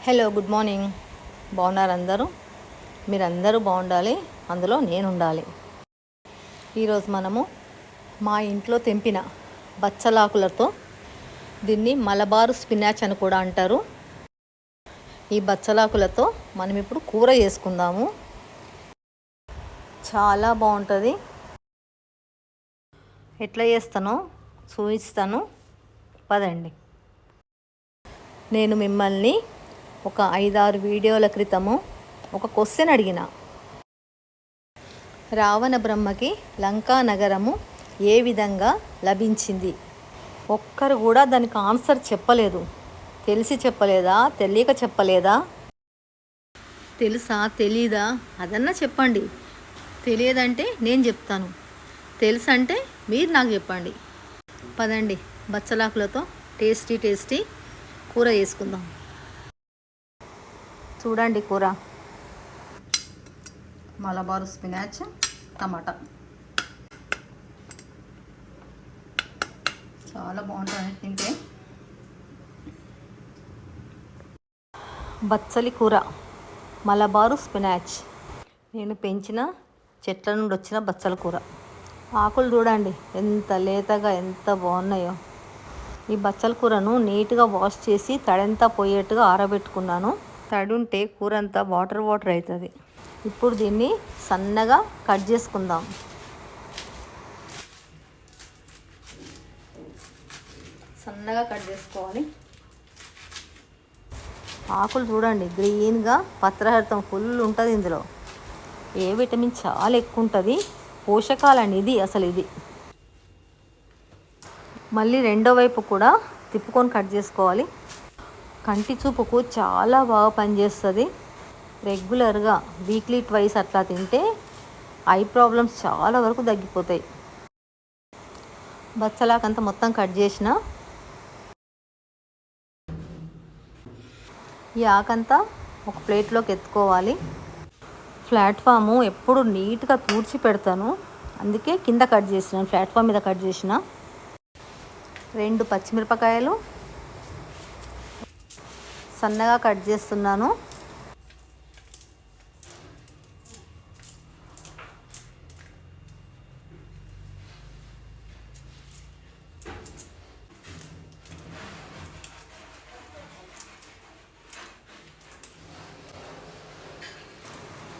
Hello, good morning. బాగున్నారు అందరూ? మీరందరూ బాగుండాలి, అందులో నేను ఉండాలి. ఈరోజు మనము మా ఇంట్లో తెంపిన బచ్చలాకులతో, దీన్ని మలబారు స్పినాచ్ అని కూడా అంటారు, ఈ బచ్చలాకులతో మనం ఇప్పుడు కూర చేసుకుందాము. చాలా బాగుంటుంది. ఎట్లా చేస్తానో చూపిస్తాను, పదండి. నేను మిమ్మల్ని ఒక 5-6 వీడియోల క్రితము ఒక క్వశ్చన్ అడిగిన. రావణ బ్రహ్మకి లంకా నగరము ఏ విధంగా లభించింది? ఒక్కరు కూడా దానికి ఆన్సర్ చెప్పలేదు. తెలిసి చెప్పలేదా, తెలియక చెప్పలేదా? తెలుసా, తెలీదా అదన్నా చెప్పండి. తెలియదంటే నేను చెప్తాను, తెలుసు అంటే మీరు నాకు చెప్పండి. పదండి, బచ్చలాకులతో టేస్టీ కూర చేసుకుందాం. చూడండి, కూర మలబారు స్పినాచ్ టమాటా చాలా బాగుంటుంది తింటే. బచ్చలి కూర, మలబారు స్పినాచ్. నేను పెంచిన చెట్ల నుండి వచ్చిన బచ్చల కూర. ఆకులు చూడండి ఎంత లేతగా, ఎంత బాగున్నాయో. ఈ బచ్చల కూరను నీట్గా వాష్ చేసి తడంతా పోయేట్టుగా ఆరబెట్టుకున్నాను. తడి ఉంటే కూర అంతా వాటర్ అవుతుంది. ఇప్పుడు దీన్ని సన్నగా కట్ చేసుకుందాం. సన్నగా కట్ చేసుకోవాలి. ఆకులు చూడండి గ్రీన్గా, పత్రహరితం ఫుల్ ఉంటుంది. ఇందులో ఏ విటమిన్ చాలా ఎక్కువ ఉంటుంది. పోషకాలండి ఇది అసలు. ఇది మళ్ళీ రెండో వైపు కూడా తిప్పుకొని కట్ చేసుకోవాలి. కంటి చూపుకు చాలా బాగా పనిచేస్తుంది. రెగ్యులర్గా వీక్లీ ట్వైస్ అట్లా తింటే ఐ ప్రాబ్లమ్స్ చాలా వరకు తగ్గిపోతాయి. బచ్చలాకంతా మొత్తం కట్ చేసిన. ఈ ఆకంతా ఒక ప్లేట్లోకి ఎత్తుకోవాలి. ప్లాట్ఫాము ఎప్పుడు నీట్గా తూడ్చి పెడతాను, అందుకే కింద కట్ చేసినాను, ప్లాట్ఫామ్ మీద కట్ చేసిన. 2 పచ్చిమిరపకాయలు సన్నగా కట్ చేస్తున్నాను.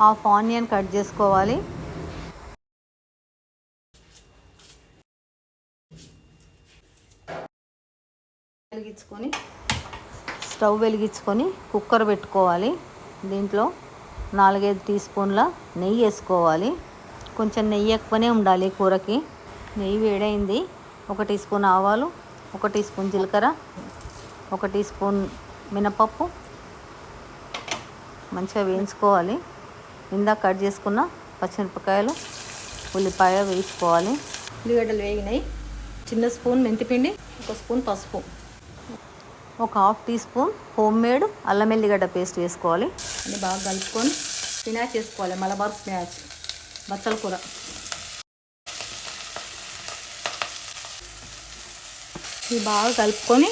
హాఫ్ ఆనియన్ కట్ చేసుకోవాలి. స్టవ్ వెలిగించుకొని కుక్కర్ పెట్టుకోవాలి. దీంట్లో 4-5 టీ స్పూన్ల నెయ్యి వేసుకోవాలి. కొంచెం నెయ్యి ఎక్కువనే ఉండాలి కూరకి. నెయ్యి వేడైంది. 1 టీ స్పూన్ ఆవాలు, 1 టీ స్పూన్ జీలకర్ర, 1 టీ స్పూన్ మినపప్పు మంచిగా వేయించుకోవాలి. ఇందాక కట్ చేసుకున్న పచ్చిమిరపకాయలు, ఉల్లిపాయ వేసుకోవాలి. ఉల్లిగడ్డలు వేగినాయి. చిన్న స్పూన్ మెంతిపిండి, 1 స్పూన్ పసుపు, 1/2 టీ స్పూన్ హోమ్ మేడ్ అల్లం ఎల్లిగడ్డ పేస్ట్ వేసుకోవాలి. అన్నీ బాగా కలుపుకొని స్పినాచ్ వేసుకోవాలి. మలబార్ స్పినాచ్ బచ్చల కూర. ఇవి బాగా కలుపుకొని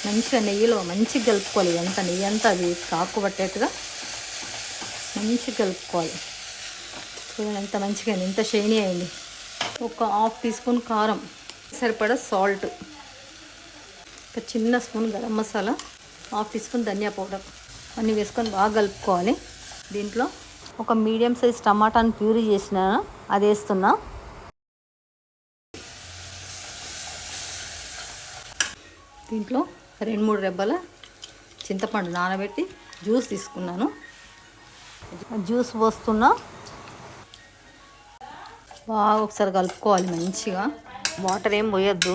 మంచిగా నెయ్యిలో మంచిగా కలుపుకోవాలి. ఎంత నెయ్యి అంతా అది కాకు పట్టేట్టుగా మంచిగా కలుపుకోవాలి. చూడండి ఎంత మంచిగా అయింది, ఎంత షైనీ అయింది. 1/2 టీ స్పూన్ కారం, సరిపడా సాల్ట్, 1 చిన్న spoon garam masala, 1/2 teaspoon ధనియా పౌడర్ అన్నీ వేసుకొని బాగా కలుపుకోవాలి. దీంట్లో ఒక మీడియం సైజ్ టమాటాని ప్యూరీ చేసిన అది వేస్తున్నా. దీంట్లో 2-3 రెబ్బల చింతపండు నానబెట్టి జ్యూస్ తీసుకున్నాను. జ్యూస్ పోస్తున్నా. బాగా ఒకసారి కలుపుకోవాలి మంచిగా. వాటర్ ఏం పోయొద్దు,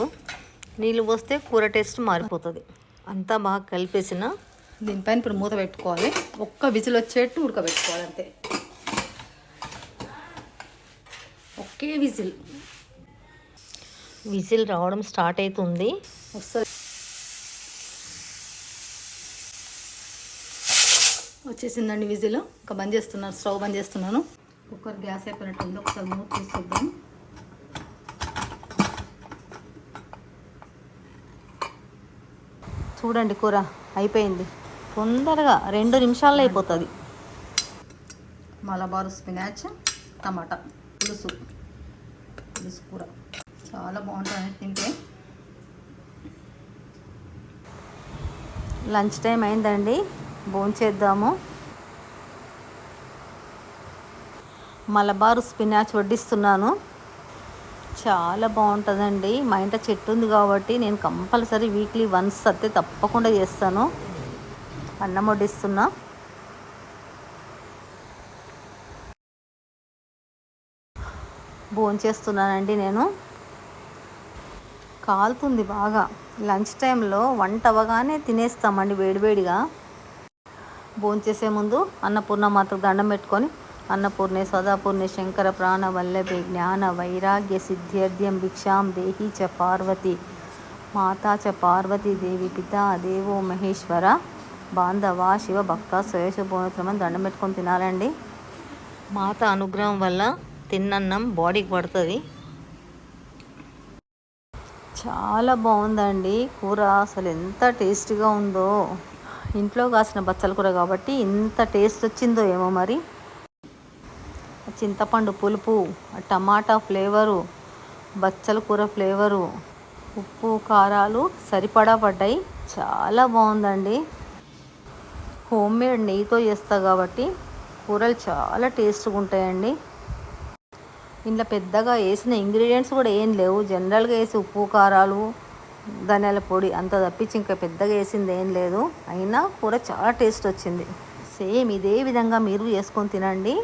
నీళ్ళు పోస్తే కూర టేస్ట్ మారిపోతుంది. అంతా బాగా కలిపేసిన దీనిపైన ఇప్పుడు మూత పెట్టుకోవాలి. 1 విజిల్ వచ్చేట్టు ఉడకబెట్టుకోవాలి అంతే. ఒకే విజిల్ రావడం స్టార్ట్ అవుతుంది. ఒకసారి వచ్చేసిందండి విజిల్. ఇంకా బంద్ చేస్తున్నాను, స్టవ్ బంద్ చేస్తున్నాను. కుక్కర్ గ్యాస్ అయిపోయినట్టు ఉంది. ఒకసారి మూత తీసేద్దాం. చూడండి కూర అయిపోయింది, తొందరగా 2 నిమిషాల్లో అయిపోతుంది. మలబారు స్పినాచ్ టమాటా పులుసు కూర చాలా బాగుంటుంది తింటే. లంచ్ టైం అయిందండి, భోంచేద్దాము. మలబారు స్పినాచ్ వడ్డిస్తున్నాను. చాలా బాగుంటుందండి. మా ఇంట చెట్టు ఉంది కాబట్టి నేను కంపల్సరీ వీక్లీ వన్స్ అయితే తప్పకుండా చేస్తాను. అన్నం వడ్డిస్తున్నా. భోంచేస్తున్నానండి నేను. కాలుతుంది బాగా. లంచ్ టైంలో వంట అవ్వగానే తినేస్తామండి వేడివేడిగా. భోంచేసే ముందు అన్నపూర్ణ మాతకు దండం పెట్టుకొని, అన్నపూర్ణే సదాపూర్ణే శంకర ప్రాణ వల్లభే జ్ఞాన వైరాగ్య సిద్ధ్యర్థ్యం భిక్షాం దేహి చ పార్వతి మాతా చ పార్వతీ దేవి పితా దేవో మహేశ్వర బాంధవ శివ భక్త శ్రేయశుభోత్రమని దండం పెట్టుకొని తినాలండి. మాత అనుగ్రహం వల్ల తిన్నన్నం బాడీకి పడుతుంది. చాలా బాగుందండి కూర, అసలు ఎంత టేస్టీగా ఉందో. ఇంట్లో కాసిన బచ్చల కూర కాబట్టి ఇంత టేస్ట్ వచ్చిందో ఏమో మరి. చింతపండు పులుపు, టమాటా ఫ్లేవరు, బచ్చల కూర ఫ్లేవరు, ఉప్పు కారాలు సరిపడా పడ్డాయి. చాలా బాగుందండి. హోమ్మేడ్ నెయ్యితో చేస్తా కాబట్టి కూరలు చాలా టేస్ట్గా ఉంటాయండి. ఇంట్లో పెద్దగా వేసిన ఇంగ్రీడియంట్స్ కూడా ఏం లేవు. జనరల్గా వేసి ఉప్పు కారాలు ధనియాల పొడి అంత తప్పించి ఇంకా పెద్దగా వేసింది ఏం లేదు. అయినా కూర చాలా టేస్ట్ వచ్చింది. సేమ్ ఇదే విధంగా మీరు చేసుకొని తినండి.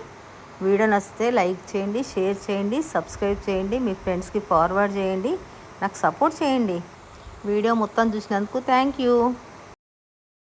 వీడియో నచ్చితే లైక్ చేయండి, షేర్ చేయండి, సబ్స్క్రైబ్ చేయండి, మీ ఫ్రెండ్స్కి ఫార్వర్డ్ చేయండి, నాకు సపోర్ట్ చేయండి. వీడియో మొత్తం చూసినందుకు థ్యాంక్ యూ.